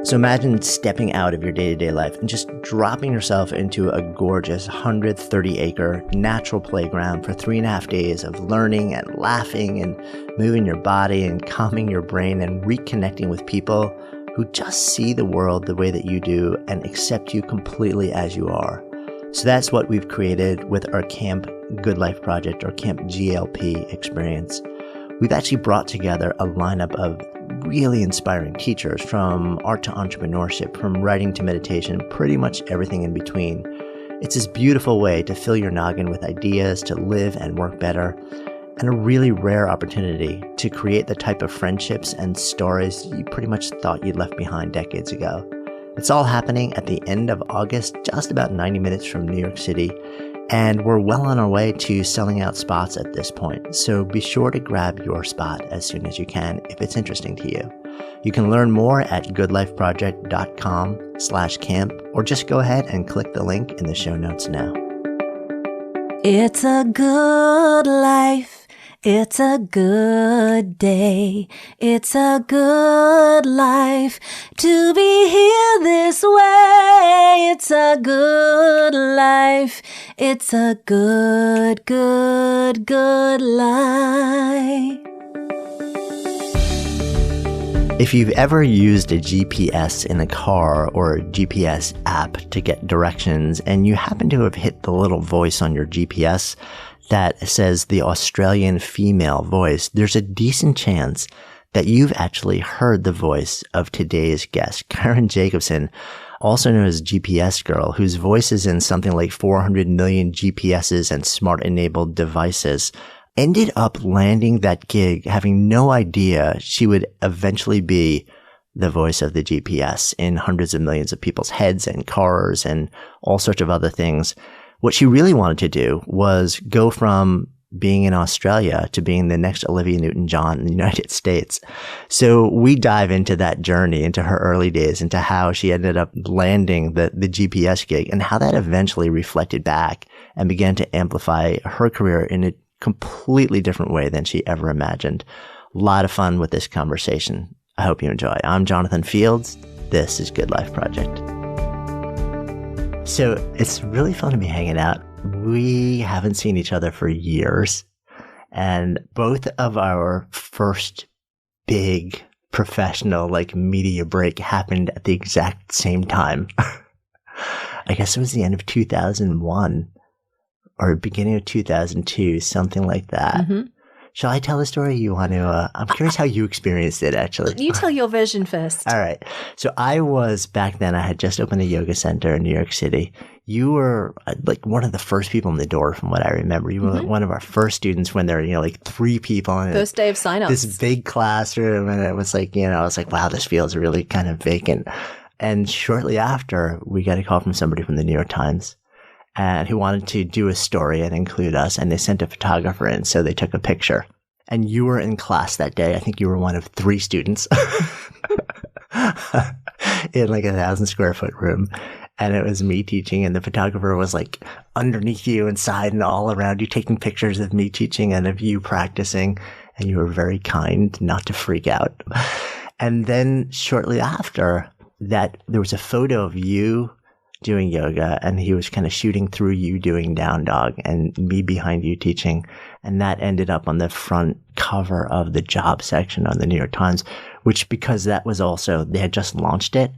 So imagine stepping out of your day-to-day life and just dropping yourself into a gorgeous 130-acre natural playground for 3.5 days of learning and laughing and moving your body and calming your brain and reconnecting with people who just see the world the way that you do and accept you completely as you are. So that's what we've created with our Camp Good Life Project, or Camp GLP experience. We've actually brought together a lineup of really inspiring teachers, from art to entrepreneurship, from writing to meditation, pretty much everything in between. It's this beautiful way to fill your noggin with ideas to live and work better, and a really rare opportunity to create the type of friendships and stories you pretty much thought you'd left behind decades ago. It's all happening at the end of August, just about 90 minutes from New York City, and we're well on our way to selling out spots at this point. So be sure to grab your spot as soon as you can if it's interesting to you. You can learn more at goodlifeproject.com/camp, or just go ahead and click the link in the show notes now. It's a good life. It's a good day. It's a good life to be here this way. It's a good life. It's a good, good, good life. If you've ever used a GPS in a car or a GPS app to get directions, and you happen to have hit the little voice on your GPS that says the Australian female voice, there's a decent chance that you've actually heard the voice of today's guest, Karen Jacobsen, also known as GPS Girl, whose voice is in something like 400 million GPSs and smart-enabled devices, ended up landing that gig having no idea she would eventually be the voice of the GPS in hundreds of millions of people's heads and cars and all sorts of other things. What she really wanted to do was go from being in Australia to being the next Olivia Newton-John in the United States. So we dive into that journey, into her early days, into how she ended up landing the GPS gig and how that eventually reflected back and began to amplify her career in a completely different way than she ever imagined. A lot of fun with this conversation. I hope you enjoy. I'm Jonathan Fields. This is Good Life Project. So it's really fun to be hanging out. We haven't seen each other for years, and both of our first big professional media break happened at the exact same time. I guess it was the end of 2001 or beginning of 2002, something like that. Mm-hmm. Shall I tell the story? You want to? I'm curious how you experienced it, actually. You tell your version first. All right. So I was, back then, I had just opened a yoga center in New York City. You were one of the first people in the door, from what I remember. You were one of our first students when there were 3 people. In first day of sign-ups. This big classroom. And it was I was like, wow, this feels really kind of vacant. And shortly after, we got a call from somebody from the New York Times, and who wanted to do a story and include us, and they sent a photographer in, so they took a picture. And you were in class that day. I think you were one of 3 students in a 1,000 square foot room. And it was me teaching, and the photographer was underneath you, inside, and all around you, taking pictures of me teaching and of you practicing. And you were very kind not to freak out. And then shortly after that, there was a photo of you doing yoga, and he was kind of shooting through you doing down dog and me behind you teaching. And that ended up on the front cover of the job section on the New York Times, which, because that was also, they had just launched it,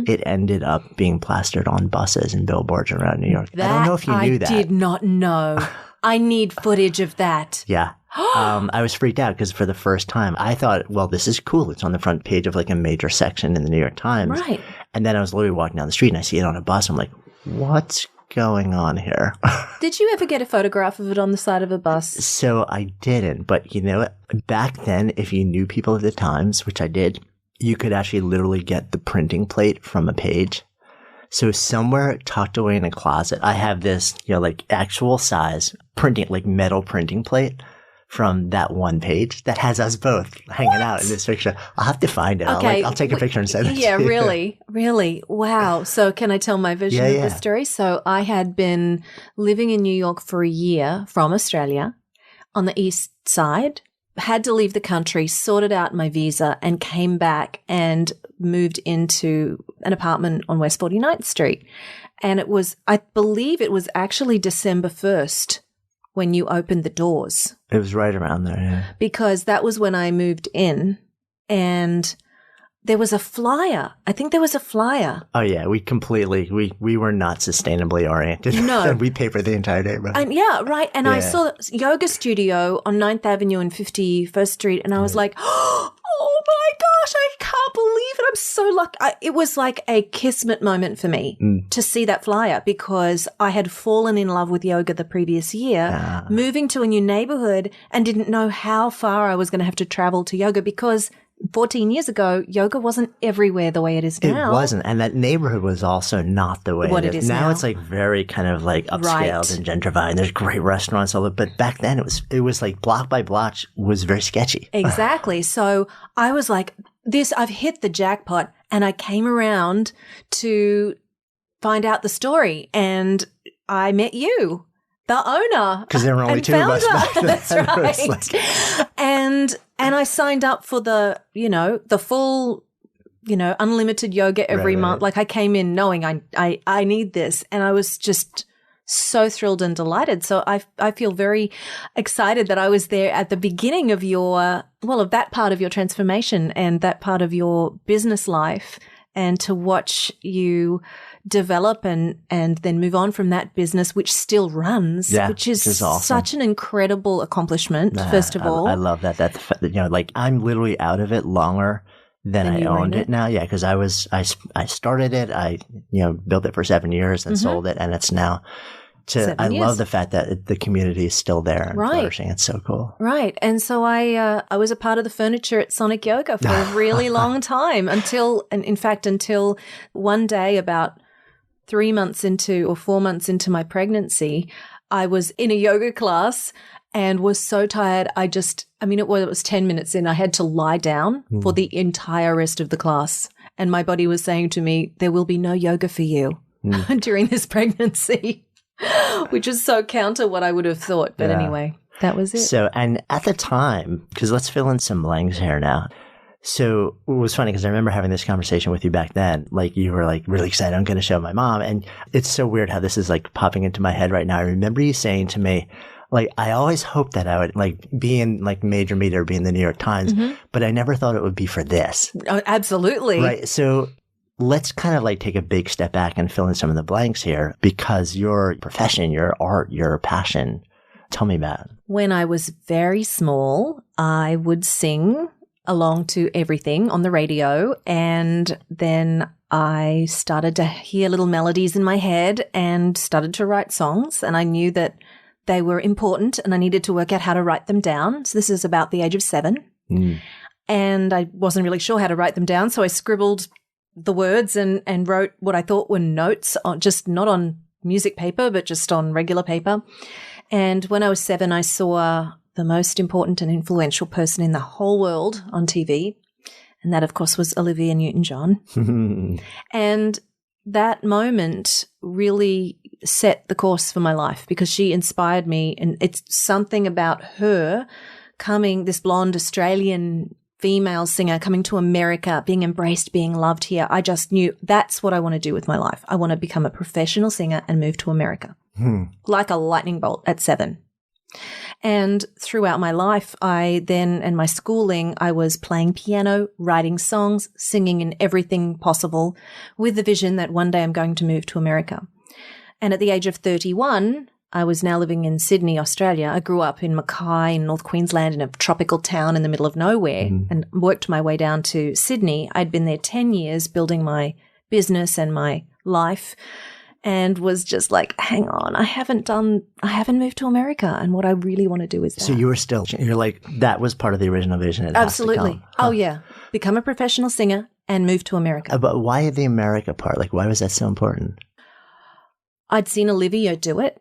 it ended up being plastered on buses and billboards around New York. I don't know if you knew that. I did not know. I need footage of that. Yeah. I was freaked out because for the first time, I thought, well, this is cool. It's on the front page of a major section in the New York Times. Right. And then I was literally walking down the street and I see it on a bus. I'm like, what's going on here? Did you ever get a photograph of it on the side of a bus? So I didn't. But back then, if you knew people at the Times, which I did, you could actually literally get the printing plate from a page. So somewhere tucked away in a closet, I have this, actual size printing, metal printing plate from that one page that has us both hanging out in this picture. I'll have to find it. Okay. I'll take a picture and send it to you. Yeah, really, really. Wow. So can I tell my version of the story? So I had been living in New York for a year from Australia on the east side, had to leave the country, sorted out my visa, and came back and moved into an apartment on West 49th Street. And it was, I believe it was actually December 1st when you opened the doors. It was right around there, yeah. Because that was when I moved in, and there was a flyer. I think there was a flyer. Oh, yeah. We were not sustainably oriented. No. We papered the entire neighborhood. And yeah, right. And I saw a yoga studio on 9th Avenue and 51st Street, and I was like, oh my gosh, I can't believe it. I'm so lucky. It was like a kismet moment for me to see that flyer, because I had fallen in love with yoga the previous year, moving to a new neighborhood, and didn't know how far I was going to have to travel to yoga, because 14 years ago, yoga wasn't everywhere the way it is now. It wasn't. And that neighborhood was also not the way what it is now. Now it's like very kind of like upscaled and gentrified. And there's great restaurants, all that. But back then it was like block by block was very sketchy. Exactly. So I was like, I've hit the jackpot. And I came around to find out the story, and I met you, the owner. Because there were only two of us back then. That's right. And I signed up for the full, unlimited yoga every month. Like, I came in knowing I need this, and I was just so thrilled and delighted. So I feel very excited that I was there at the beginning of of that part of your transformation and that part of your business life, and to watch you develop and then move on from that business, which still runs, which is awesome. Such an incredible accomplishment, first of all. I love that. That's, like, I'm literally out of it longer than I owned it now. Yeah, because I started it, I built it for 7 years and sold it, and it's now I love the fact that the community is still there and flourishing. It's so cool. Right. And so I was a part of the furniture at Sonic Yoga for a really long time until one day, about 3 months into or 4 months into my pregnancy, I was in a yoga class and was so tired. It was 10 minutes in. I had to lie down for the entire rest of the class. And my body was saying to me, there will be no yoga for you during this pregnancy, which is so counter what I would have thought. But anyway, that was it. So, and at the time, because let's fill in some blanks here now. So it was funny because I remember having this conversation with you back then. Like, you were like really excited, I'm going to show my mom. And it's so weird how this is like popping into my head right now. I remember you saying to me, like, I always hoped that I would like be in like major media or be in the New York Times, but I never thought it would be for this. Oh, absolutely. Right. So let's kind of like take a big step back and fill in some of the blanks here, because your profession, your art, your passion, tell me about it. When I was very small, I would sing along to everything on the radio, and then I started to hear little melodies in my head and started to write songs, and I knew that they were important and I needed to work out how to write them down. So this is about the age of 7. And I wasn't really sure how to write them down, so I scribbled the words and wrote what I thought were notes, just not on music paper but just on regular paper. And when I was 7, I saw the most important and influential person in the whole world on TV. And that, of course, was Olivia Newton-John. And that moment really set the course for my life, because she inspired me. And it's something about her coming, this blonde Australian female singer coming to America, being embraced, being loved here. I just knew that's what I want to do with my life. I want to become a professional singer and move to America. Like a lightning bolt at 7. And throughout my life, and my schooling, I was playing piano, writing songs, singing in everything possible, with the vision that one day I'm going to move to America. And at the age of 31, I was now living in Sydney, Australia. I grew up in Mackay in North Queensland, in a tropical town in the middle of nowhere, and worked my way down to Sydney. I'd been there 10 years building my business and my life, and was just like, hang on, I haven't moved to America, and what I really want to do is that. So you're like, that was part of the original vision. Absolutely. Oh yeah. Become a professional singer and move to America. But why the America part? Like, why was that so important? I'd seen Olivia do it.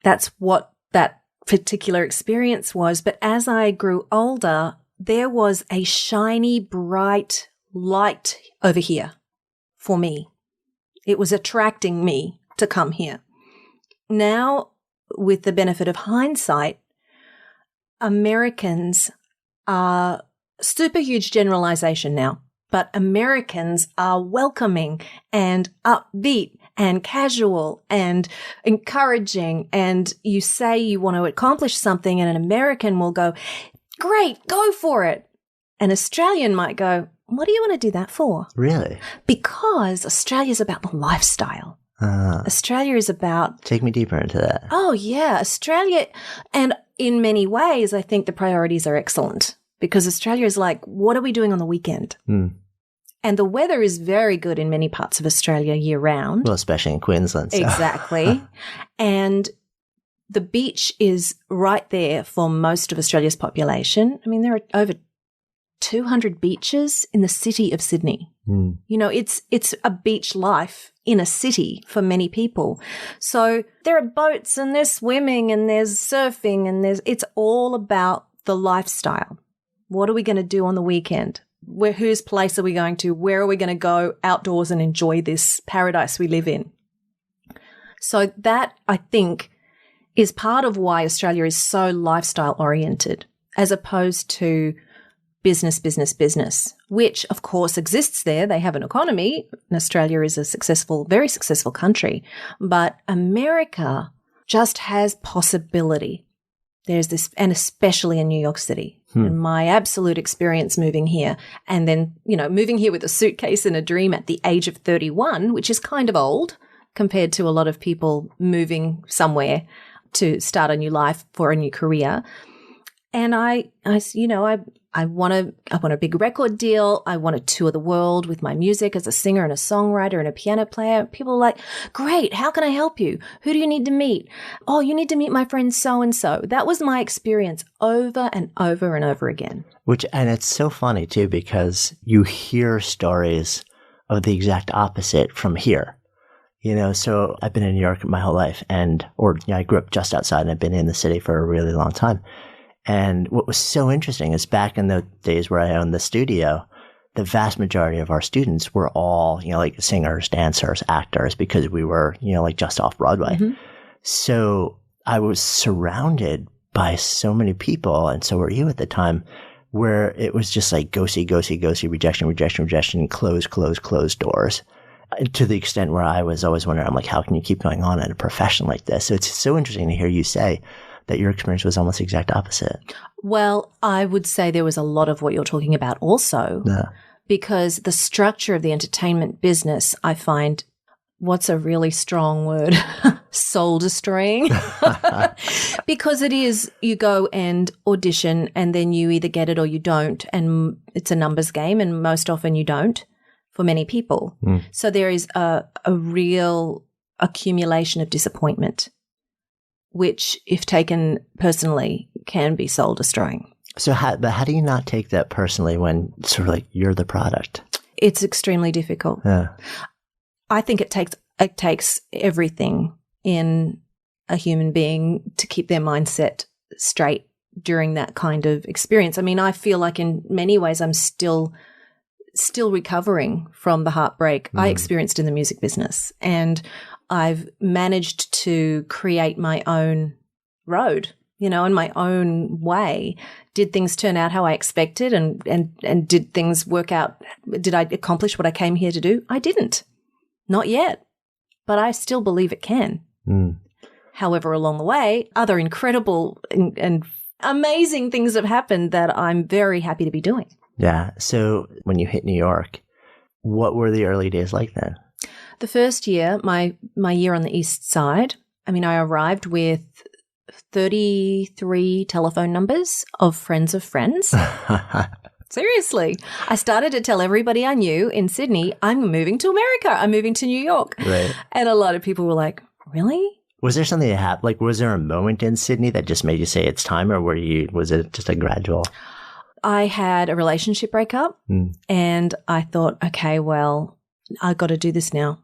That's what that particular experience was. But as I grew older, there was a shiny, bright light over here for me. It was attracting me to come here. Now, with the benefit of hindsight, Americans super huge generalization now, but Americans are welcoming and upbeat and casual and encouraging. And you say you want to accomplish something and an American will go, great, go for it. An Australian might go, what do you want to do that for? Really? Because Australia is about the lifestyle. Australia is about... Take me deeper into that. Oh, yeah. Australia, and in many ways, I think the priorities are excellent because Australia is like, what are we doing on the weekend? And the weather is very good in many parts of Australia year round. Well, especially in Queensland. So. Exactly. And the beach is right there for most of Australia's population. I mean, there are over 200 beaches in the city of Sydney. You know, it's a beach life in a city for many people. So there are boats and there's swimming and there's surfing and it's all about the lifestyle. What are we going to do on the weekend? Whose place are we going to? Where are we going to go outdoors and enjoy this paradise we live in? So that, I think, is part of why Australia is so lifestyle oriented as opposed to business, which of course exists there. They have an economy. And Australia is a successful, very successful country. But America just has possibility. There's this, and especially in New York City. And my absolute experience moving here and then, you know, moving here with a suitcase and a dream at the age of 31, which is kind of old compared to a lot of people moving somewhere to start a new life for a new career. And I want a big record deal. I want to tour the world with my music as a singer and a songwriter and a piano player. People are like, great, how can I help you? Who do you need to meet? Oh, you need to meet my friend so-and-so. That was my experience over and over and over again. And it's so funny too, because you hear stories of the exact opposite from here. You know, so I've been in New York my whole life I grew up just outside and I've been in the city for a really long time. And what was so interesting is back in the days where I owned the studio, the vast majority of our students were all, you know, like singers, dancers, actors, because we were, you know, like just off Broadway. So I was surrounded by so many people, and so were you at the time, where it was just like go see, rejection, close doors. To the extent where I was always wondering, I'm like, how can you keep going on in a profession like this? So it's so interesting to hear you say that your experience was almost the exact opposite. Well, I would say there was a lot of what you're talking about also, because the structure of the entertainment business, I find, what's a really strong word? Soul destroying. Because it is, you go and audition and then you either get it or you don't. And it's a numbers game and most often you don't for many people. So there is a real accumulation of disappointment, which, if taken personally, can be soul destroying. So how do you not take that personally when sort of like you're the product? It's extremely difficult. I think it takes everything in a human being to keep their mindset straight during that kind of experience. I mean, I feel like in many ways I'm still recovering from the heartbreak I experienced in the music business, and I've managed to create my own road, you know, in my own way. Did things turn out how I expected and did things work out? Did I accomplish what I came here to do? I didn't. Not yet. But I still believe it can. However, along the way, other incredible and amazing things have happened that I'm very happy to be doing. Yeah. So when you hit New York, what were the early days like then? The first year, my year on the East Side, I mean, I arrived with 33 telephone numbers of friends. Seriously. I started to tell everybody I knew in Sydney, I'm moving to America. I'm moving to New York. Right. And a lot of people were like, really? Was there something that happened? Like, was there a moment in Sydney that just made you say it's time, or was it just a gradual? I had a relationship breakup and I thought, okay, well, I got to do this now.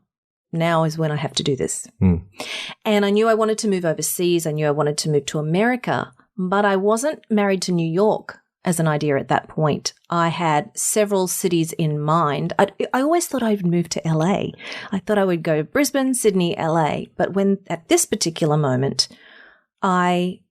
Now is when I have to do this. And I knew I wanted to move overseas. I knew I wanted to move to America, but I wasn't married to New York as an idea at that point. I had several cities in mind. I always thought I'd move to LA. I thought I would go Brisbane, Sydney, LA. But when at this particular moment, I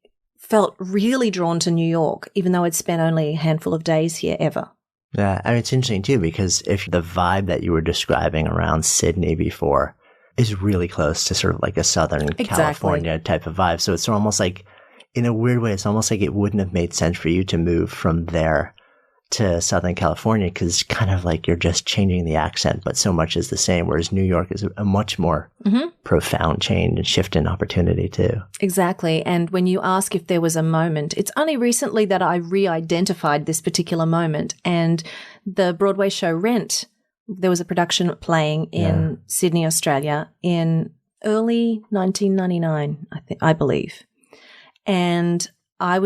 felt really drawn to New York, even though I'd spent only a handful of days here ever. Yeah, I mean, it's interesting too, because if the vibe that you were describing around Sydney before is really close to sort of like a Southern California type of vibe. So it's almost like, in a weird way, it's almost like it wouldn't have made sense for you to move from there to Southern California, because kind of like you're just changing the accent, but so much is the same. Whereas New York is a much more profound change and shift in opportunity too. Exactly. And when you ask if there was a moment, it's only recently that I re-identified this particular moment. And the Broadway show Rent, there was a production playing in Sydney, Australia in early 1999, I believe. And I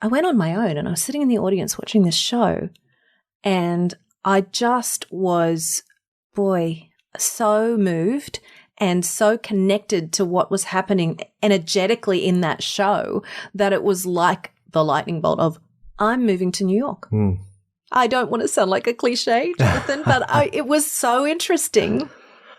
went on my own and I was sitting in the audience watching this show, and I just was, so moved and so connected to what was happening energetically in that show that it was like the lightning bolt of, I'm moving to New York. I don't want to sound like a cliche, Jonathan, but it was so interesting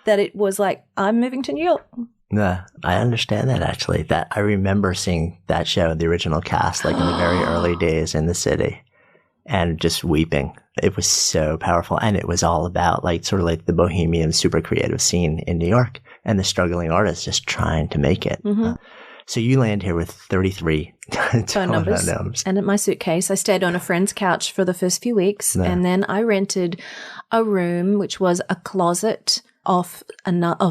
that it was like, I'm moving to New York. Yeah, I understand that actually. That I remember seeing that show, the original cast, like in the very early days in the city, and just weeping. It was so powerful. And it was all about like sort of like the bohemian, super creative scene in New York and the struggling artists just trying to make it. So you land here with 33 phone numbers. And at my suitcase, I stayed on a friend's couch for the first few weeks. And then I rented a room, which was a closet off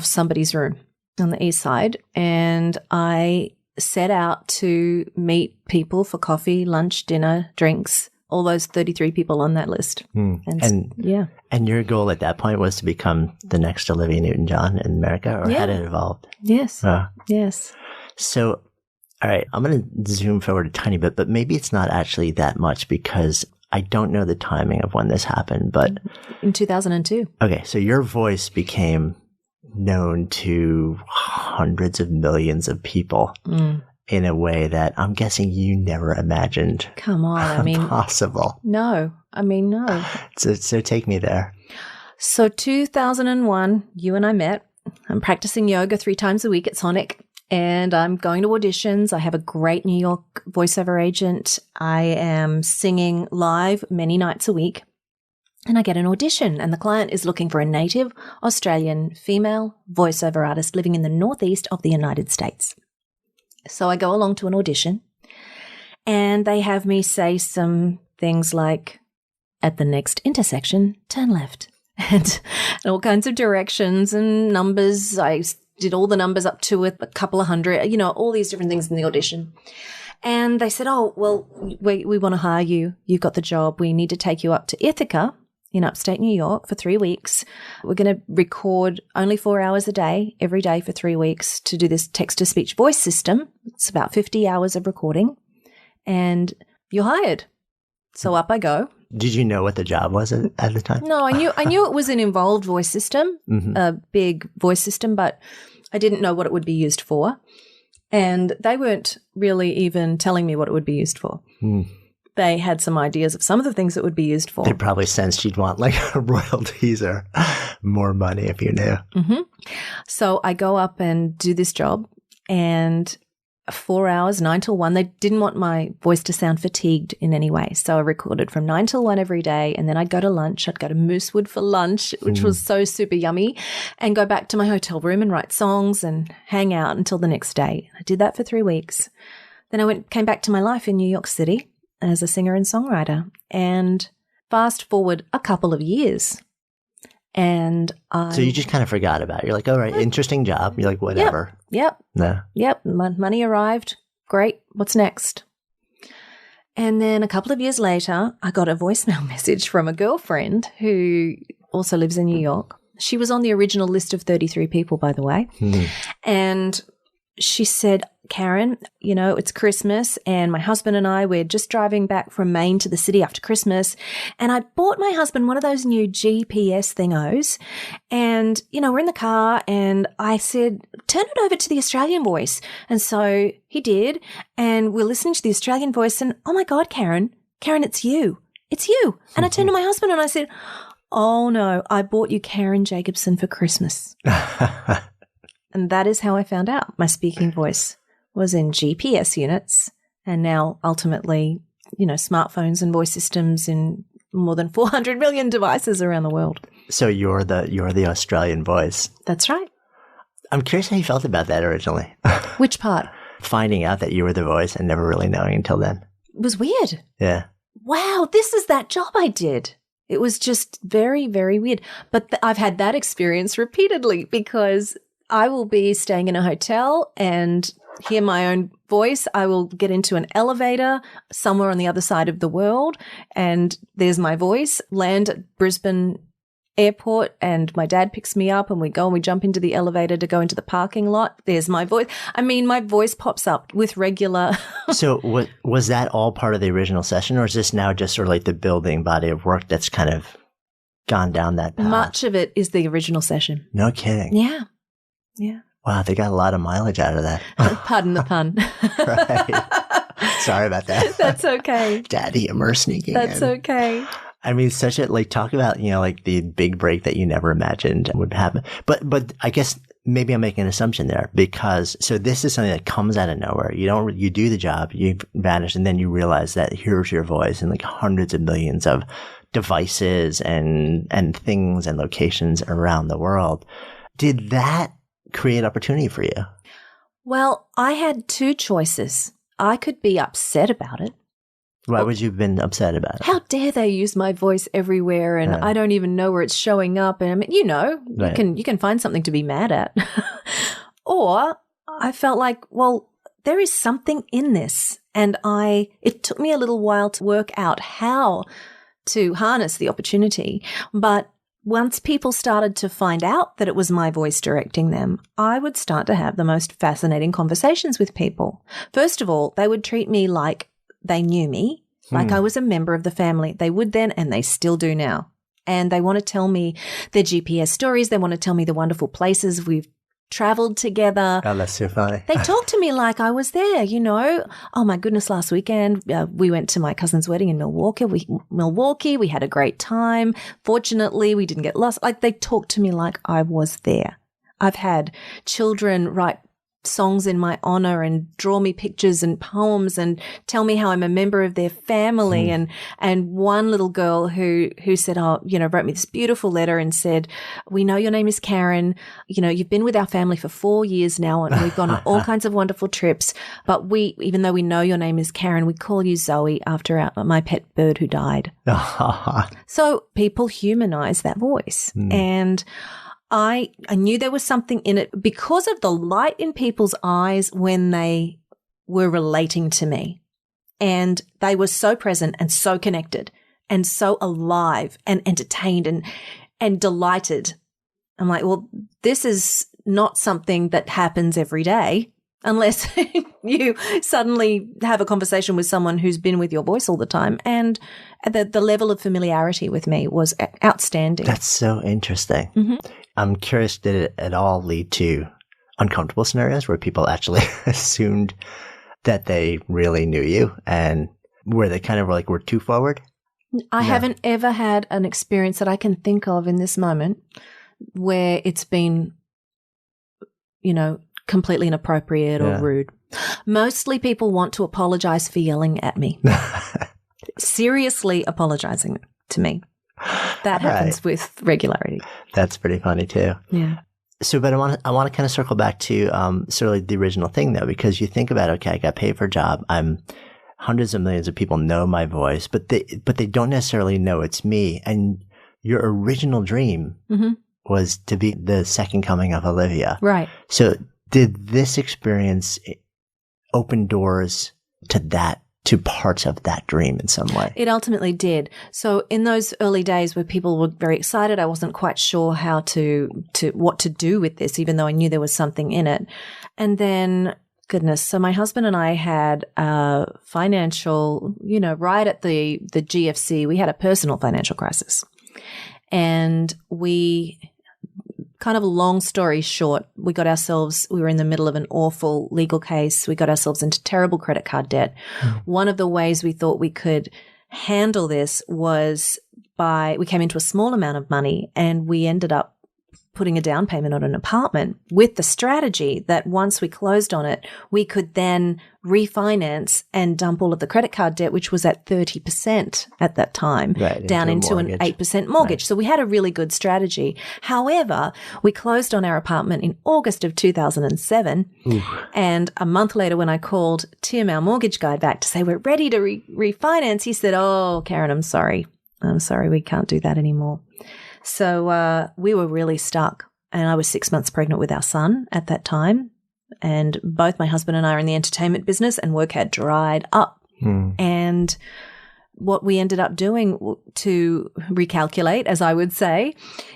somebody's room on the east side, and I set out to meet people for coffee, lunch, dinner, drinks, all those 33 people on that list. And your goal at that point was to become the next Olivia Newton-John in America, or had it evolved? Yes. Yes. So, all right, I'm going to zoom forward a tiny bit, but maybe it's not actually that much because I don't know the timing of when this happened, but in 2002. Okay, so your voice became known to hundreds of millions of people in a way that I'm guessing you never imagined. Come on, possible. No. So take me there. So 2001, you and I met. I'm practicing yoga 3 times a week at Sonic, and I'm going to auditions. I have a great New York voiceover agent. I am singing live many nights a week. And I get an audition, and the client is looking for a native Australian female voiceover artist living in the northeast of the United States. So I go along to an audition, and they have me say some things like, at the next intersection, turn left, and all kinds of directions and numbers. I did all the numbers up to a couple of hundred, all these different things in the audition. And they said, oh, well, we want to hire you. You've got the job. We need to take you up to Ithaca in upstate New York for 3 weeks. We're going to record only 4 hours a day, every day for 3 weeks, to do this text-to-speech voice system. It's about 50 hours of recording, and you're hired. So up I go. Did you know what the job was at the time? No, I knew it was an involved voice system, a big voice system, but I didn't know what it would be used for. And they weren't really even telling me what it would be used for. They had some ideas of some of the things it would be used for. They probably sensed you'd want like royalties or more money if you knew. So I go up and do this job, and 4 hours, 9 till 1. They didn't want my voice to sound fatigued in any way. So I recorded from 9 till 1 every day. And then I'd go to lunch. I'd go to Moosewood for lunch, which was so super yummy, and go back to my hotel room and write songs and hang out until the next day. I did that for 3 weeks. Then I came back to my life in New York City as a singer and songwriter. And fast forward a couple of years. And So you just kind of forgot about it. You're like, all right, interesting job. You're like, whatever. Yep. No. Yep. Money arrived. Great. What's next? And then a couple of years later, I got a voicemail message from a girlfriend who also lives in New York. She was on the original list of 33 people, by the way. And she said, Karen, it's Christmas, and my husband and I, we're just driving back from Maine to the city after Christmas. And I bought my husband one of those new GPS thingos. And, we're in the car, and I said, turn it over to the Australian voice. And so he did. And we're listening to the Australian voice, and oh my God, Karen, it's you. It's you. And I turned to my husband and I said, oh no, I bought you Karen Jacobsen for Christmas. And that is how I found out my speaking voice was in GPS units And now ultimately, smartphones and voice systems in more than 400 million devices around the world. So you're the Australian voice. That's right. I'm curious how you felt about that originally. Which part? Finding out that you were the voice and never really knowing until then. It was weird. Yeah. Wow, this is that job I did. It was just very, very weird. But I've had that experience repeatedly because I will be staying in a hotel and hear my own voice. I will get into an elevator somewhere on the other side of the world and there's my voice, land at Brisbane Airport, and my dad picks me up and we go and we jump into the elevator to go into the parking lot. There's my voice. I mean, my voice pops up with regular. So was that all part of the original session, or is this now just sort of like the building body of work that's kind of gone down that path? Much of it is the original session. No kidding. Yeah. Yeah. Wow, they got a lot of mileage out of that. Pardon the pun. Right. Sorry about that. That's okay. Daddy, you're sneaking in. That's okay. I mean, such a, talk about, like the big break that you never imagined would happen. But I guess maybe I'm making an assumption there because, so this is something that comes out of nowhere. You do the job, you vanish, and then you realize that here's your voice in hundreds of millions of devices and things and locations around the world. Did that create opportunity for you? Well, I had two choices. I could be upset about it. Why would you have been upset about it? How dare they use my voice everywhere and I don't even know where it's showing up. And I mean, Right. you can find something to be mad at. Or I felt like, well, there is something in this. And it took me a little while to work out how to harness the opportunity. But once people started to find out that it was my voice directing them, I would start to have the most fascinating conversations with people. First of all, they would treat me like they knew me, like I was a member of the family. They would then, and they still do now. And they want to tell me their GPS stories. They want to tell me the wonderful places we've traveled together. Oh, that's so funny. They talk to me like I was there, Oh my goodness, last weekend we went to my cousin's wedding in Milwaukee. We had a great time. Fortunately, we didn't get lost. Like they talk to me like I was there. I've had children write songs in my honor and draw me pictures and poems and tell me how I'm a member of their family. And one little girl who said, wrote me this beautiful letter and said, we know your name is Karen. You've been with our family for 4 years now and we've gone on all kinds of wonderful trips. But even though we know your name is Karen, we call you Zoe after my pet bird who died. So people humanize that voice. And I knew there was something in it because of the light in people's eyes when they were relating to me. And they were so present and so connected and so alive and entertained and delighted. I'm like, well, this is not something that happens every day unless you suddenly have a conversation with someone who's been with your voice all the time. And the level of familiarity with me was outstanding. That's so interesting. Mm-hmm. I'm curious, did it at all lead to uncomfortable scenarios where people actually assumed that they really knew you and where they kind of were too forward? I haven't ever had an experience that I can think of in this moment where it's been, completely inappropriate or rude. Mostly people want to apologize for yelling at me. Seriously apologizing to me. That happens with regularity. That's pretty funny too. Yeah. So, but I want to kind of circle back to sort of like the original thing though, because you think about, okay, I got paid for a job. Hundreds of millions of people know my voice, but they don't necessarily know it's me. And your original dream was to be the second coming of Olivia. Right. So did this experience open doors to parts of that dream in some way? It ultimately did. So in those early days where people were very excited, I wasn't quite sure how what to do with this, even though I knew there was something in it. And then, goodness, so my husband and I had a financial, right at the GFC, we had a personal financial crisis. And we, kind of a long story short, we were in the middle of an awful legal case. We got ourselves into terrible credit card debt. One of the ways we thought we could handle this was we came into a small amount of money and we ended up putting a down payment on an apartment with the strategy that once we closed on it, we could then refinance and dump all of the credit card debt, which was at 30% at that time, down into an 8% mortgage. Right. So we had a really good strategy. However, we closed on our apartment in August of 2007. Ooh. And a month later, when I called Tim, our mortgage guy, back to say, we're ready to refinance, he said, oh, Karen, I'm sorry. We can't do that anymore. So we were really stuck, and I was 6 months pregnant with our son at that time, and both my husband and I are in the entertainment business, and work had dried up. And what we ended up doing to recalculate, as I would say,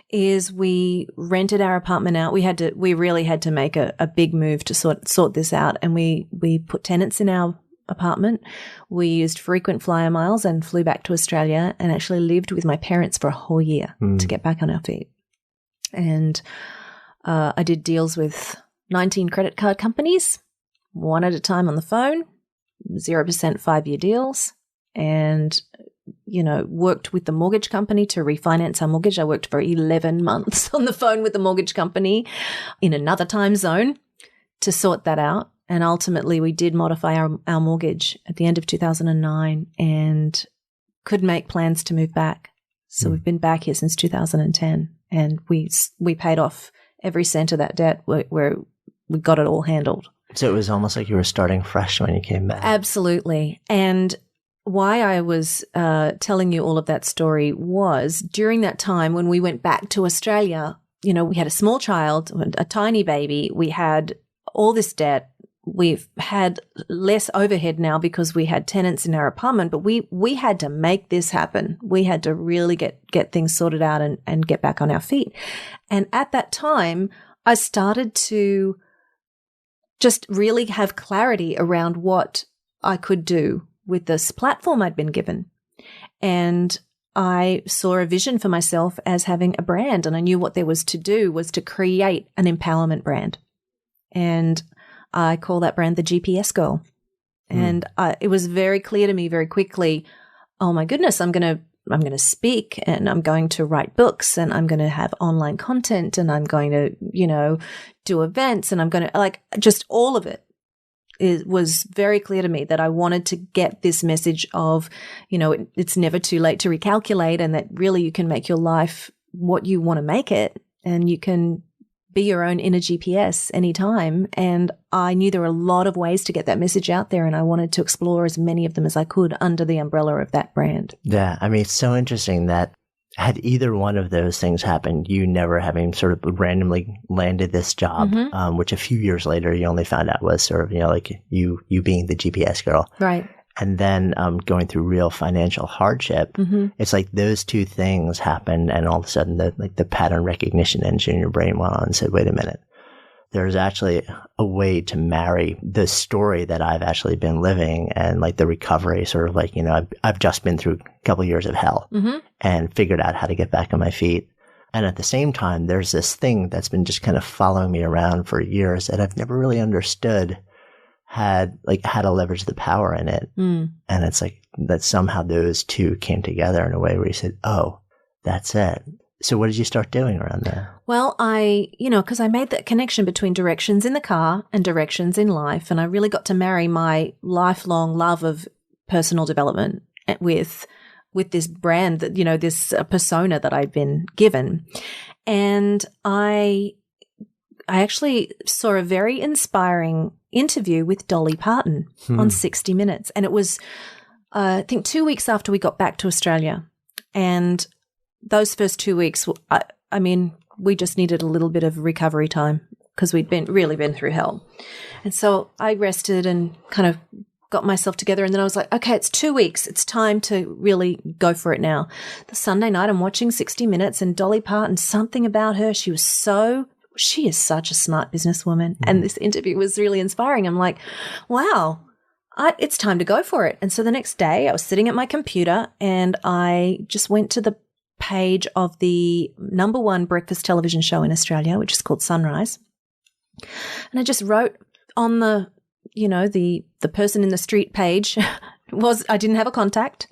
is we rented our apartment out. We really had to make a big move to sort this out, and we put tenants in our apartment. We used frequent flyer miles and flew back to Australia and actually lived with my parents for a whole year to get back on our feet. And I did deals with 19 credit card companies, one at a time on the phone, 0% 5-year deals, and, worked with the mortgage company to refinance our mortgage. I worked for 11 months on the phone with the mortgage company in another time zone to sort that out. And ultimately, we did modify our mortgage at the end of 2009 and could make plans to move back. So we've been back here since 2010, and we paid off every cent of that debt where we got it all handled. So it was almost like you were starting fresh when you came back. Absolutely. And why I was telling you all of that story was during that time when we went back to Australia, we had a small child, a tiny baby. We had all this debt. We've had less overhead now because we had tenants in our apartment, but we had to make this happen. We had to really get things sorted out and get back on our feet. And at that time, I started to just really have clarity around what I could do with this platform I'd been given. And I saw a vision for myself as having a brand, and I knew what there was to do was to create an empowerment brand. And I call that brand the GPS Girl. And it was very clear to me very quickly, oh my goodness, I'm going to speak, and I'm going to write books, and I'm going to have online content, and I'm going to, do events, and I'm going to just all of it. It was very clear to me that I wanted to get this message of, it's never too late to recalculate, and that really you can make your life what you want to make it, and you can be your own inner GPS anytime. And I knew there were a lot of ways to get that message out there, and I wanted to explore as many of them as I could under the umbrella of that brand. Yeah. I mean, it's so interesting that had either one of those things happened, you never having sort of randomly landed this job, which a few years later you only found out was sort of, like you being the GPS girl. Right. And then going through real financial hardship, it's like those two things happened, and all of a sudden the pattern recognition engine in your brain went on and said, wait a minute, there's actually a way to marry the story that I've actually been living and like the recovery, sort of like, I've just been through a couple of years of hell and figured out how to get back on my feet. And at the same time, there's this thing that's been just kind of following me around for years that I've never really understood had how to leverage the power in it. And it's like that somehow those two came together in a way where you said, oh, that's it. So what did you start doing around that? Well, because I made that connection between directions in the car and directions in life. And I really got to marry my lifelong love of personal development with this brand that, this persona that I'd been given. And I actually saw a very inspiring interview with Dolly Parton on 60 Minutes. And it was, I think, 2 weeks after we got back to Australia. And those first 2 weeks, I mean, we just needed a little bit of recovery time because we'd really been through hell. And so I rested and kind of got myself together. And then I was like, okay, it's 2 weeks. It's time to really go for it now. The Sunday night, I'm watching 60 Minutes, and Dolly Parton, something about her, she is such a smart businesswoman. And this interview was really inspiring. I'm like, wow, it's time to go for it. And so the next day I was sitting at my computer and I just went to the page of the #1 breakfast television show in Australia, which is called Sunrise. And I just wrote on the person in the street page I didn't have a contact,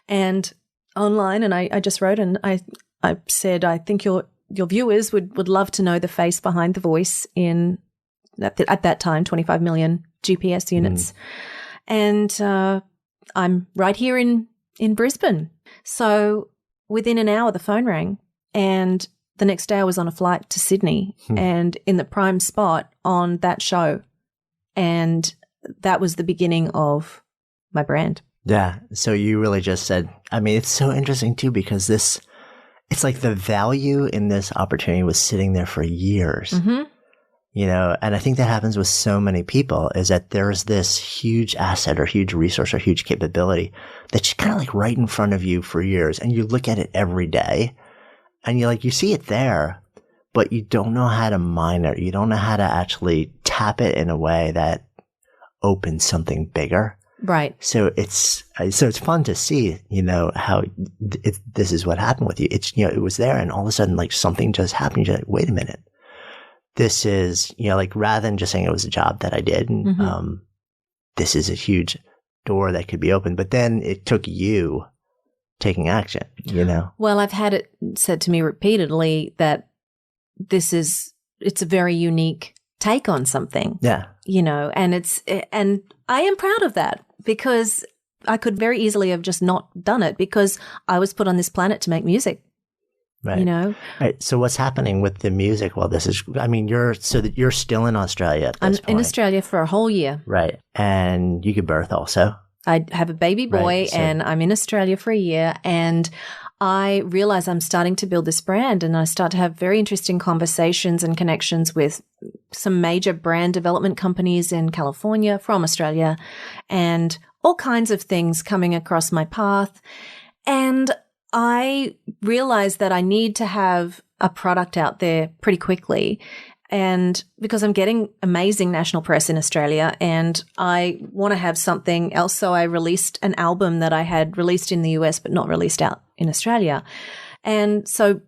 and online, and I just wrote, and I said, I think you're your viewers would love to know the face behind the voice in at that time 25 million GPS units, and I'm right here in Brisbane. So within an hour, the phone rang, and the next day I was on a flight to Sydney and in the prime spot on that show, and that was the beginning of my brand. Yeah. So you really just said, I mean, it's so interesting too, because it's like the value in this opportunity was sitting there for years, you know, and I think that happens with so many people, is that there's this huge asset or huge resource or huge capability that's kind of like right in front of you for years. And you look at it every day and you see it there, but you don't know how to mine it. You don't know how to actually tap it in a way that opens something bigger. Right. So it's fun to see, you know, how this is what happened with you. It's, you know, it was there and all of a sudden like something just happened. You're like, wait a minute. This is, you know, like rather than just saying it was a job that I did, and, this is a huge door that could be opened. But then it took you taking action, you know? Well, I've had it said to me repeatedly that it's a very unique take on something. Yeah. You know, and I am proud of that, because I could very easily have just not done it, because I was put on this planet to make music. Right. You know? Right. So what's happening with the music? Well, you're still in Australia at this point. I'm in Australia for a whole year. Right. And you give birth also. I have a baby boy, Right, so- and I'm in Australia for a year, and I realize I'm starting to build this brand, and I start to have very interesting conversations and connections with some major brand development companies in California from Australia, and all kinds of things coming across my path. And I realize that I need to have a product out there pretty quickly. And because I'm getting amazing national press in Australia, and I want to have something else. So I released an album that I had released in the US, but not released out in Australia. And so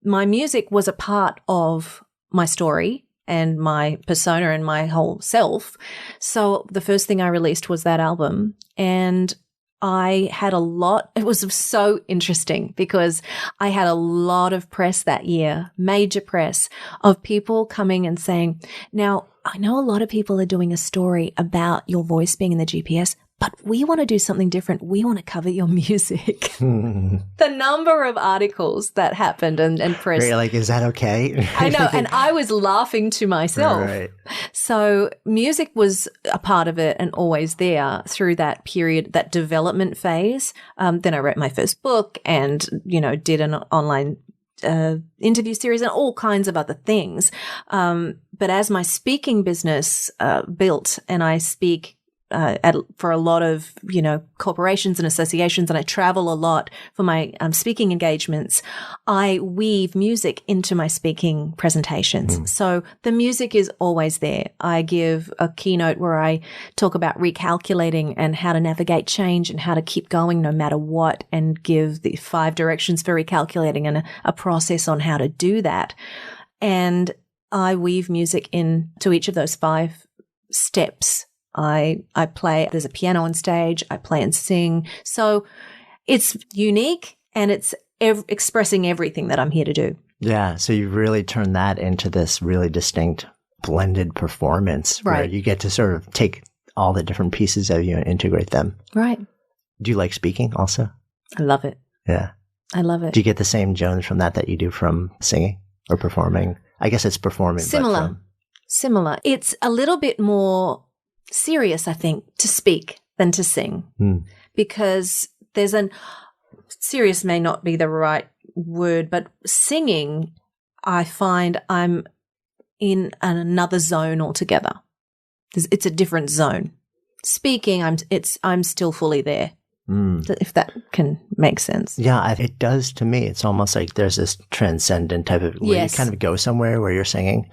my music was a part of my story and my persona and my whole self. So the first thing I released was that album, and I had it was so interesting because I had a lot of press that year, major press, of people coming and saying, now, I know a lot of people are doing a story about your voice being in the GPS, but we want to do something different. We want to cover your music. The number of articles that happened and press. You're like, is that okay? I know. And I was laughing to myself. Right. So music was a part of it and always there through that period, that development phase. Then I wrote my first book and, you know, did an online interview series and all kinds of other things. But as my speaking business built, and I speak for a lot of, you know, corporations and associations, and I travel a lot for my speaking engagements, I weave music into my speaking presentations. So the music is always there. I give a keynote where I talk about recalculating and how to navigate change and how to keep going no matter what, and give the 5 directions for recalculating and a process on how to do that. And I weave music into each of those 5 steps. I play, there's a piano on stage, I play and sing. So it's unique, and it's expressing everything that I'm here to do. Yeah. So you really turned that into this really distinct blended performance, Right. where you get to sort of take all the different pieces of you and integrate them. Right. Do you like speaking also? I love it. Yeah. I love it. Do you get the same Jones from that you do from singing or performing? I guess it's performing. Similar. It's a little bit more serious, I think, to speak than to sing, because serious may not be the right word, but singing, I find I'm in another zone altogether. It's a different zone. Speaking, I'm still fully there. If that can make sense. Yeah, it does to me. It's almost like there's this transcendent type of where Yes. you kind of go somewhere where you're singing.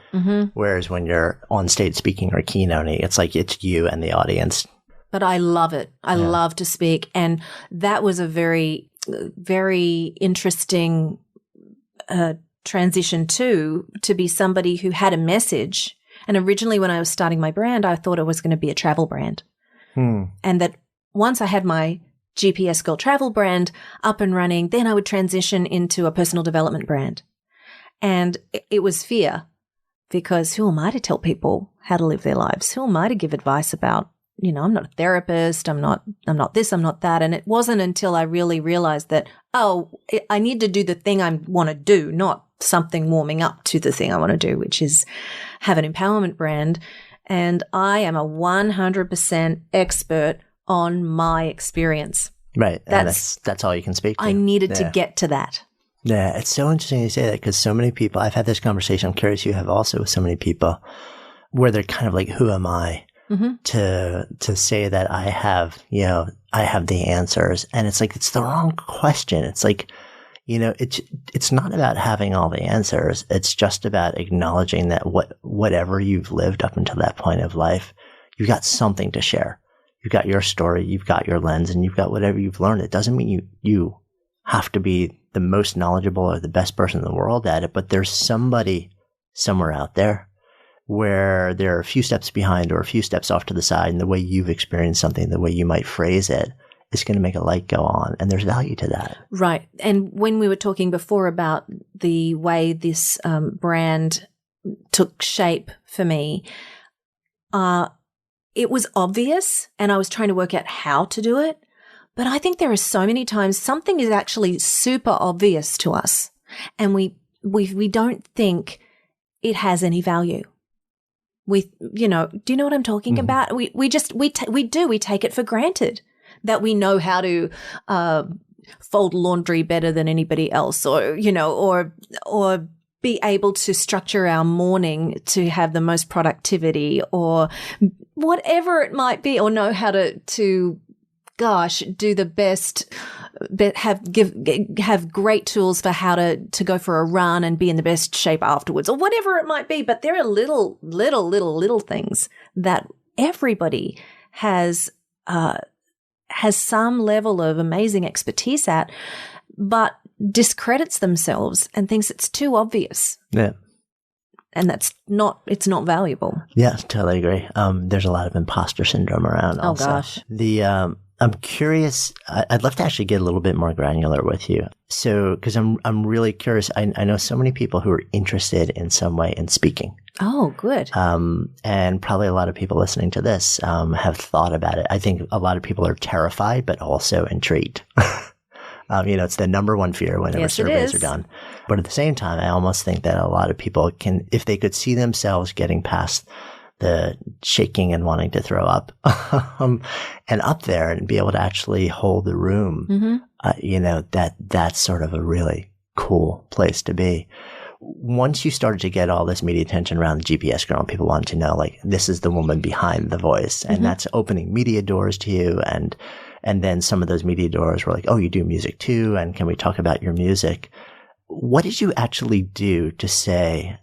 Whereas when you're on stage speaking or keynoting, it's like it's you and the audience. But I love it. I love to speak. And that was a very, very interesting transition to be somebody who had a message. And originally when I was starting my brand, I thought it was going to be a travel brand. And that once I had my GPS Girl travel brand up and running, then I would transition into a personal development brand. And it was fear, because who am I to tell people how to live their lives? Who am I to give advice about, I'm not a therapist. I'm not this, I'm not that. And it wasn't until I really realized that, I need to do the thing I want to do, not something warming up to the thing I want to do, which is have an empowerment brand. And I am a 100% expert on my experience. Right. That's all you can speak to. I needed to get to that. Yeah. It's so interesting you say that, because so many people, I've had this conversation, I'm curious you have also with so many people, where they're kind of like, who am I to say that I have the answers? And it's like, it's the wrong question. It's like, it's not about having all the answers. It's just about acknowledging that whatever you've lived up until that point of life, you've got something to share. You've got your story, you've got your lens, and you've got whatever you've learned. It doesn't mean you have to be the most knowledgeable or the best person in the world at it, but there's somebody somewhere out there where they're a few steps behind or a few steps off to the side, and the way you've experienced something, the way you might phrase it, is going to make a light go on, and there's value to that. Right. And when we were talking before about the way this brand took shape for me, it was obvious, and I was trying to work out how to do it. But I think there are so many times something is actually super obvious to us, and we don't think it has any value. Do you know what I'm talking about? We take it for granted that we know how to fold laundry better than anybody else, or be able to structure our morning to have the most productivity, or whatever it might be, or know how to do the best, have great tools for how to go for a run and be in the best shape afterwards, or whatever it might be. But there are little things that everybody has some level of amazing expertise at, but discredits themselves and thinks it's too obvious. Yeah. And it's not valuable. Yeah, totally agree. There's a lot of imposter syndrome around also. Oh gosh. I'm curious, I'd love to actually get a little bit more granular with you. So, because I'm really curious, I know so many people who are interested in some way in speaking. Oh, good. And probably a lot of people listening to this have thought about it. I think a lot of people are terrified, but also intrigued. It's the number one fear whenever surveys are done. But at the same time, I almost think that a lot of people can, if they could see themselves getting past the shaking and wanting to throw up, and up there and be able to actually hold the room, that's sort of a really cool place to be. Once you started to get all this media attention around the GPS girl, and people wanted to know, like, this is the woman behind the voice, and that's opening media doors to you. And then some of those media doors were like, oh, you do music too, and can we talk about your music? What did you actually do to say,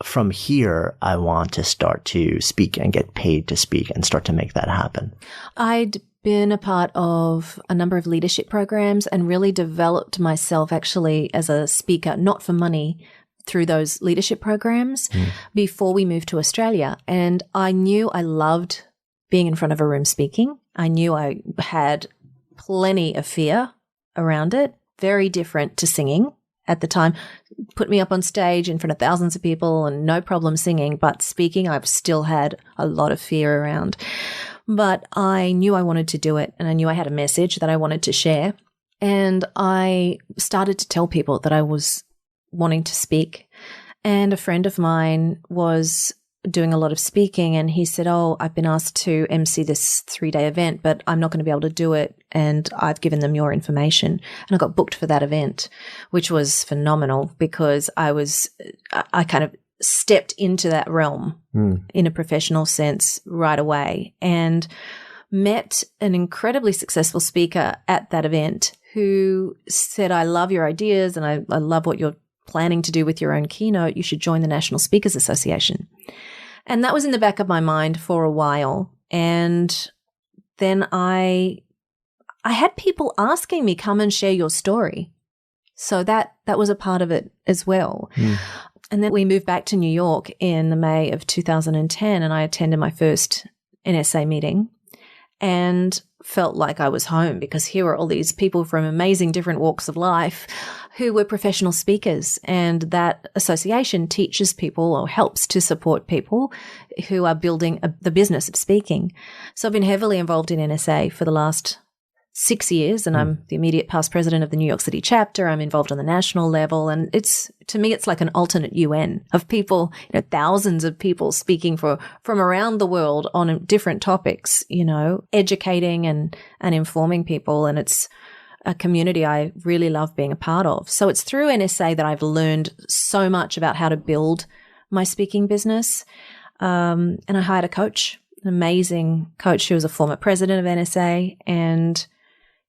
from here, I want to start to speak and get paid to speak and start to make that happen? I'd been a part of a number of leadership programs and really developed myself actually as a speaker, not for money, through those leadership programs before we moved to Australia. And I knew I loved being in front of a room speaking. I knew I had plenty of fear around it, very different to singing at the time. Put me up on stage in front of thousands of people and no problem singing, but speaking, I've still had a lot of fear around. But I knew I wanted to do it, and I knew I had a message that I wanted to share. And I started to tell people that I was wanting to speak. And a friend of mine was doing a lot of speaking, and he said, oh, I've been asked to MC this 3-day event, but I'm not going to be able to do it. And I've given them your information. And I got booked for that event, which was phenomenal because I kind of stepped into that realm in a professional sense right away, and met an incredibly successful speaker at that event who said, I love your ideas and I love what you're planning to do with your own keynote. You should join the National Speakers Association. And that was in the back of my mind for a while. And then I had people asking me, come and share your story. So that was a part of it as well. And then we moved back to New York in the May of 2010, and I attended my first NSA meeting and felt like I was home, because here were all these people from amazing different walks of life who were professional speakers, and that association teaches people or helps to support people who are building the business of speaking. So I've been heavily involved in NSA for the last 6 years, and I'm the immediate past president of the New York City chapter. I'm involved on the national level, and to me, it's like an alternate UN of people, thousands of people speaking from around the world on different topics, educating and informing people. And it's a community I really love being a part of. So it's through NSA that I've learned so much about how to build my speaking business. And I hired a coach, an amazing coach who was a former president of NSA, and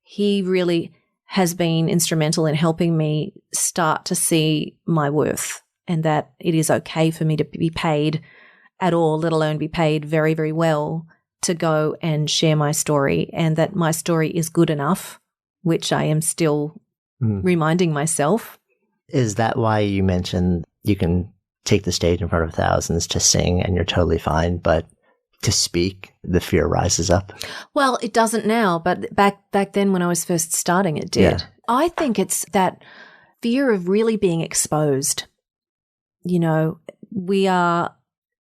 he really has been instrumental in helping me start to see my worth, and that it is okay for me to be paid at all, let alone be paid very, very well to go and share my story, and that my story is good enough, which I am still reminding myself. Is that why you mentioned you can take the stage in front of thousands to sing and you're totally fine, but to speak, the fear rises up? Well, it doesn't now, but back then when I was first starting, it did. Yeah. I think it's that fear of really being exposed. We are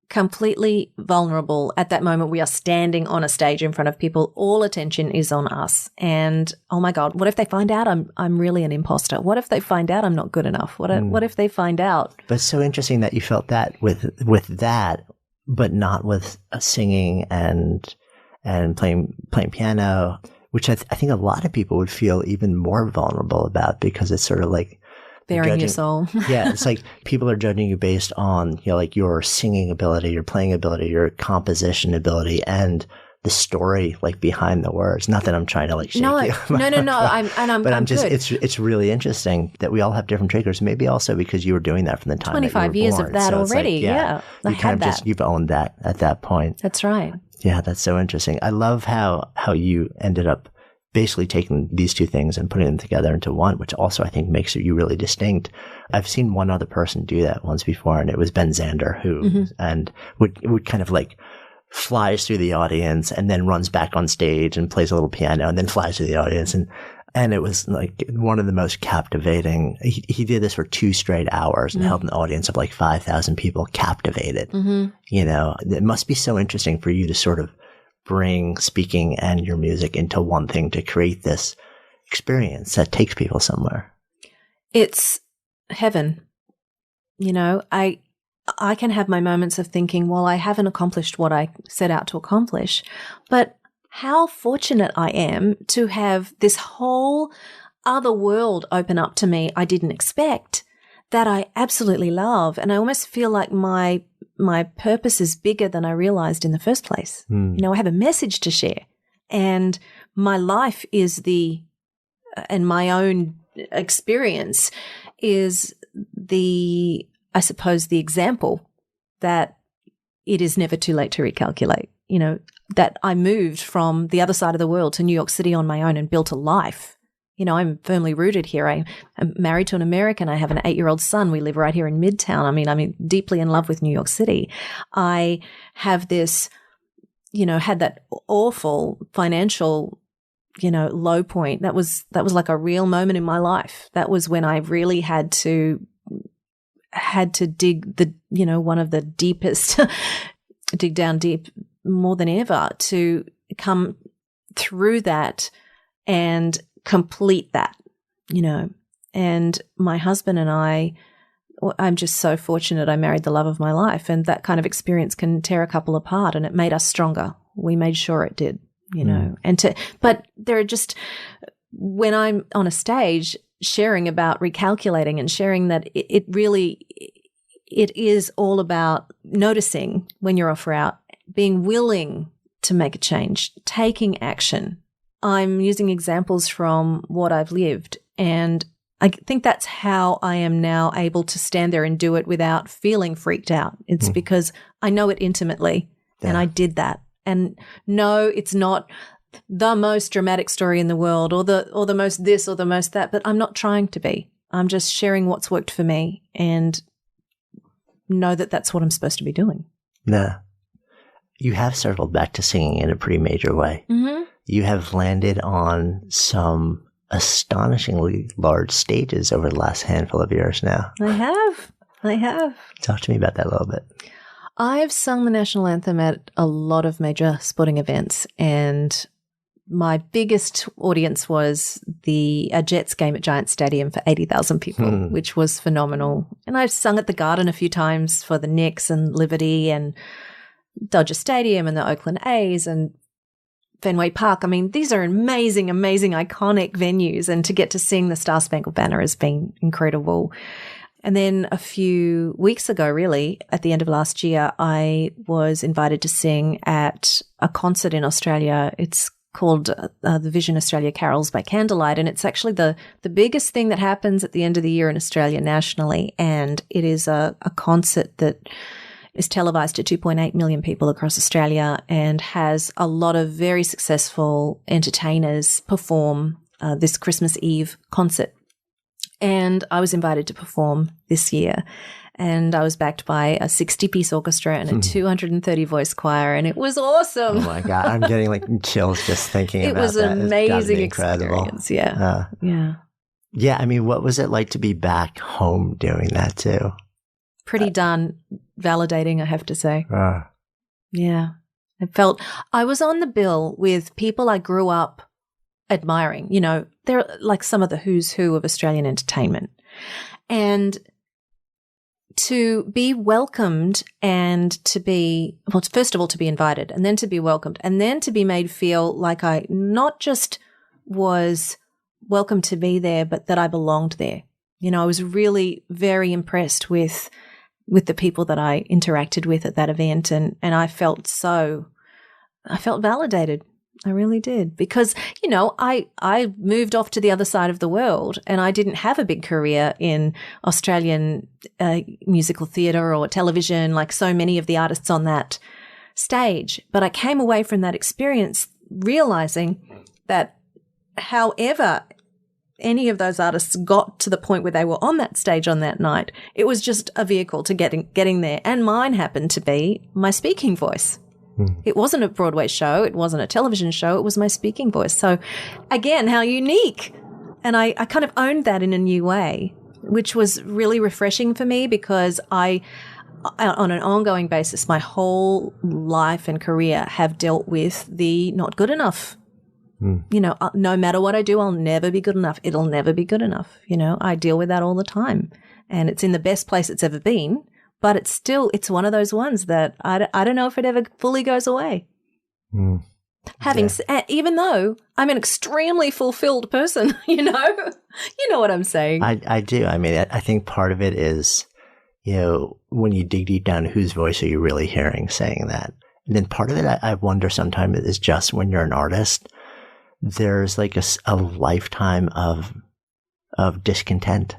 completely vulnerable at that moment. We are standing on a stage in front of people. All attention is on us. And oh my God, what if they find out I'm really an imposter? What if they find out I'm not good enough? What if they find out? But it's so interesting that you felt that with that, but not with singing and playing piano, which I think a lot of people would feel even more vulnerable about, because it's sort of like bearing your soul. Yeah, it's like people are judging you based on like your singing ability, your playing ability, your composition ability, and the story like behind the words. Not that I'm trying to like shake you. I'm just good. It's really interesting that we all have different triggers. Maybe also because you were doing that from the time 25 that you were years born. Of that so already. Like, you kind of that. You've owned that at that point. That's right. Yeah, that's so interesting. I love how you ended up basically taking these two things and putting them together into one, which also I think makes you really distinct. I've seen one other person do that once before, and it was Ben Zander, who and would kind of like flies through the audience and then runs back on stage and plays a little piano and then flies through the audience. And it was like one of the most captivating. He did this for 2 straight hours and held an audience of like 5,000 people captivated. It must be so interesting for you to sort of bring speaking and your music into one thing to create this experience that takes people somewhere. It's heaven. I can have my moments of thinking, well, I haven't accomplished what I set out to accomplish, but how fortunate I am to have this whole other world open up to me I didn't expect, that I absolutely love. And I almost feel like my purpose is bigger than I realized in the first place. I have a message to share, and my life is and my own experience is I suppose, the example that it is never too late to recalculate. That I moved from the other side of the world to New York City on my own and built a life. I'm firmly rooted here. I'm married to an American. I have an 8-year-old son. We live right here in Midtown. I'm deeply in love with New York City. I have this, had that awful financial, low point. That was like a real moment in my life. That was when I really had to dig one of the deepest, dig down deep more than ever to come through that and complete that, and my husband and I'm just so fortunate I married the love of my life, and that kind of experience can tear a couple apart, and it made us stronger. We made sure it did, but there are just, when I'm on a stage sharing about recalculating and sharing that it is all about noticing when you're off route, being willing to make a change, taking action. I'm using examples from what I've lived, and I think that's how I am now able to stand there and do it without feeling freaked out. It's because I know it intimately, and I did that. And no, it's not the most dramatic story in the world or the most this or the most that, but I'm not trying to be. I'm just sharing what's worked for me and know that that's what I'm supposed to be doing. Nah. You have circled back to singing in a pretty major way. You have landed on some astonishingly large stages over the last handful of years now. I have. Talk to me about that a little bit. I've sung the national anthem at a lot of major sporting events, and my biggest audience was a Jets game at Giant Stadium for 80,000 people, which was phenomenal. And I've sung at the Garden a few times for the Knicks and Liberty and Dodger Stadium and the Oakland A's and Fenway Park. I mean, these are amazing, amazing, iconic venues, and to get to sing the Star Spangled Banner has been incredible. And then a few weeks ago, really, at the end of last year, I was invited to sing at a concert in Australia. It's called the Vision Australia Carols by Candlelight, and it's actually the biggest thing that happens at the end of the year in Australia nationally, and it is a concert that is televised to 2.8 million people across Australia and has a lot of very successful entertainers perform this Christmas Eve concert. And I was invited to perform this year, and I was backed by a 60-piece orchestra and a 230-voice choir, and it was awesome. Oh my God, I'm getting like chills just thinking about that. It was an amazing experience. Yeah. Yeah, I mean, what was it like to be back home doing that too? Pretty darn validating, I have to say. Yeah. I was on the bill with people I grew up admiring. You know, they're like some of the who's who of Australian entertainment. And to be welcomed and to be, well, first of all, to be invited and then to be welcomed and then to be made feel like I not just was welcome to be there, but that I belonged there. You know, I was really very impressed with the people that I interacted with at that event, and I felt validated. I really did, because, you know, I moved off to the other side of the world and I didn't have a big career in Australian musical theatre or television like so many of the artists on that stage. But I came away from that experience realizing that however any of those artists got to the point where they were on that stage on that night, it was just a vehicle to getting there. And mine happened to be my speaking voice. It wasn't a Broadway show. It wasn't a television show. It was my speaking voice. So again, how unique. And I kind of owned that in a new way, which was really refreshing for me, because I, on an ongoing basis, my whole life and career have dealt with the not good enough. You know, no matter what I do, I'll never be good enough. It'll never be good enough. You know, I deal with that all the time, and it's in the best place it's ever been. But it's one of those ones that I don't know if it ever fully goes away. Even though I'm an extremely fulfilled person, you know what I'm saying. I do. I mean, I think part of it is, you know, when you dig deep down, whose voice are you really hearing saying that? And then part of it, I wonder sometimes, is just when you're an artist, there's like a lifetime of discontent,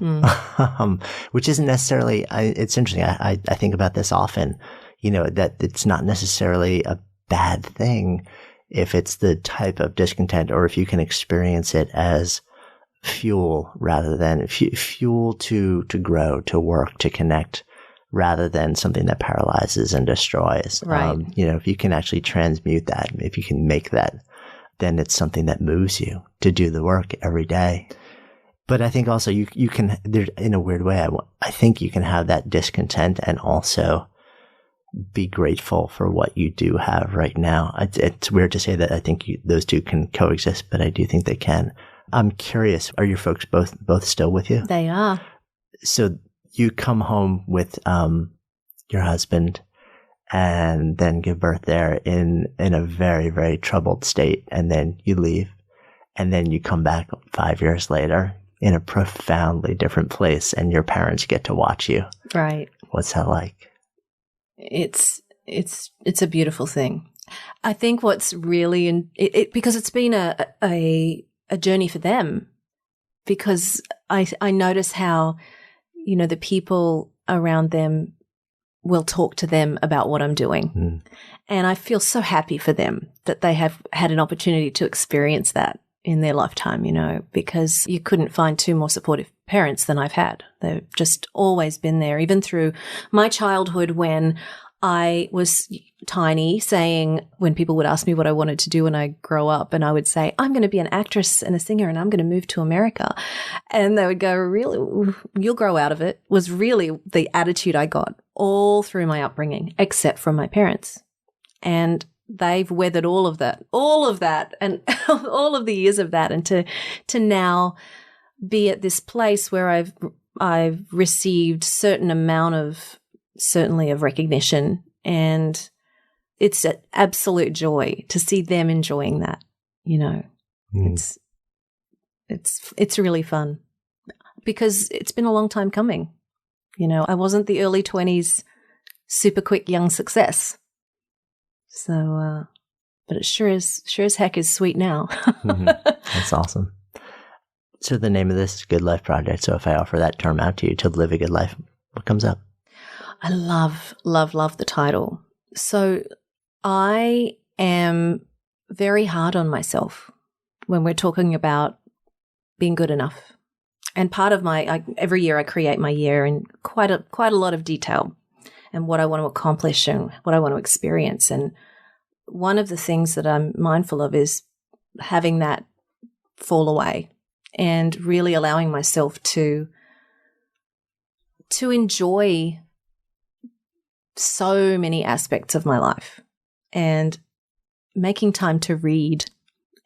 which isn't necessarily, it's interesting. I think about this often, you know, that it's not necessarily a bad thing if it's the type of discontent, or if you can experience it as fuel rather than fuel to grow, to work, to connect, rather than something that paralyzes and destroys. Right. You know, if you can actually transmute that, if you can make that, then it's something that moves you to do the work every day. But I think also you can, in a weird way, I think you can have that discontent and also be grateful for what you do have right now. It's weird to say that I think those two can coexist, but I do think they can. I'm curious, are your folks both still with you? They are. So you come home with your husband and then give birth there in a very, very troubled state, and then you leave, and then you come back 5 years later in a profoundly different place, and your parents get to watch you. Right. What's that like? It's a beautiful thing. I think what's really because it's been a journey for them, because I notice how, you know, the people around them will talk to them about what I'm doing. And I feel so happy for them that they have had an opportunity to experience that in their lifetime, you know, because you couldn't find two more supportive parents than I've had. They've just always been there, even through my childhood when I was tiny, saying when people would ask me what I wanted to do when I grow up, and I would say, I'm going to be an actress and a singer and I'm going to move to America. And they would go, really? You'll grow out of it, was really the attitude I got all through my upbringing, except from my parents. And they've weathered all of that, and all of the years of that. And to now be at this place where I've received certain amount of, certainly of recognition, and it's an absolute joy to see them enjoying that. It's really fun because it's been a long time coming. I wasn't the early 20s super quick young success. So, but it sure as heck is sweet now. Mm-hmm. That's awesome. So the name of this is Good Life Project. So if I offer that term out to you, to live a good life, what comes up? I love the title. So I am very hard on myself when we're talking about being good enough. And part of every year I create my year in quite a lot of detail and what I want to accomplish and what I want to experience. And one of the things that I'm mindful of is having that fall away and really allowing myself to enjoy so many aspects of my life and making time to read,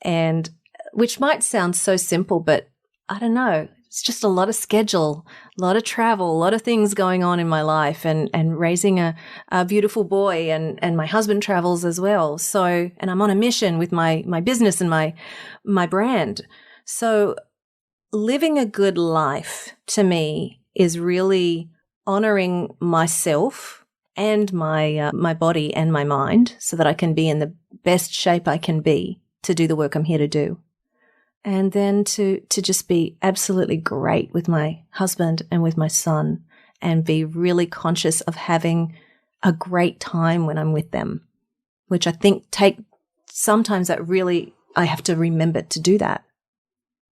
and which might sound so simple, but I don't know. It's just a lot of schedule, a lot of travel, a lot of things going on in my life, and raising a beautiful boy, and my husband travels as well. So, and I'm on a mission with my business and my brand. So living a good life to me is really honoring myself and my body and my mind so that I can be in the best shape I can be to do the work I'm here to do. And then to just be absolutely great with my husband and with my son, and be really conscious of having a great time when I'm with them, which I think sometimes that really, I have to remember to do that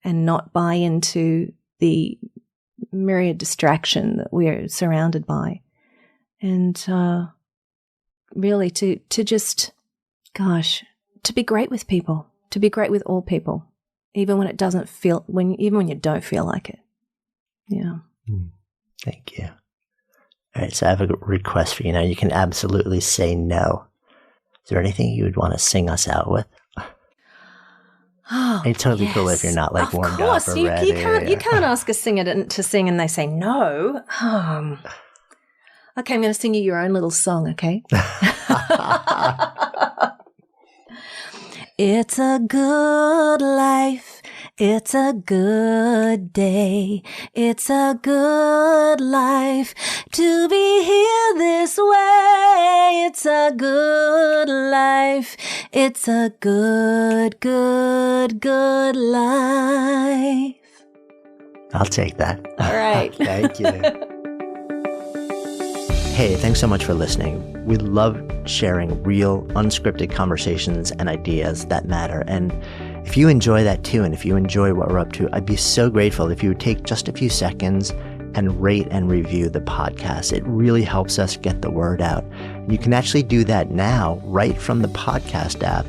and not buy into the myriad distraction that we're surrounded by. And really to just, to be great with people, to be great with all people, even when it doesn't feel, even when you don't feel like it. Yeah. Thank you. All right, so I have a request for you now. You can absolutely say no. Is there anything you would want to sing us out with? Oh, it's totally cool if you're not warmed up or ready. You can't ask a singer to sing and they say no. Okay, I'm going to sing you your own little song, okay? It's a good life. It's a good day. It's a good life to be here this way. It's a good life. It's a good, good, good life. I'll take that. All right. Thank you. Hey, thanks so much for listening. We love sharing real, unscripted conversations and ideas that matter. And if you enjoy that too, and if you enjoy what we're up to, I'd be so grateful if you would take just a few seconds and rate and review the podcast. It really helps us get the word out. You can actually do that now right from the podcast app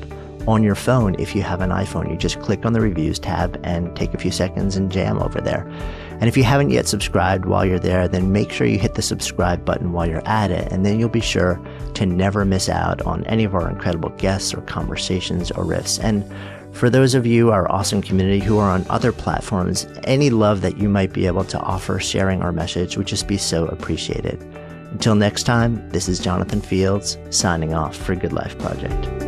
on your phone. If you have an iPhone, you just click on the reviews tab and take a few seconds and jam over there. And if you haven't yet subscribed while you're there, then make sure you hit the subscribe button while you're at it, and then you'll be sure to never miss out on any of our incredible guests or conversations or riffs. And for those of you, our awesome community who are on other platforms, any love that you might be able to offer sharing our message would just be so appreciated. Until next time, this is Jonathan Fields signing off for Good Life Project.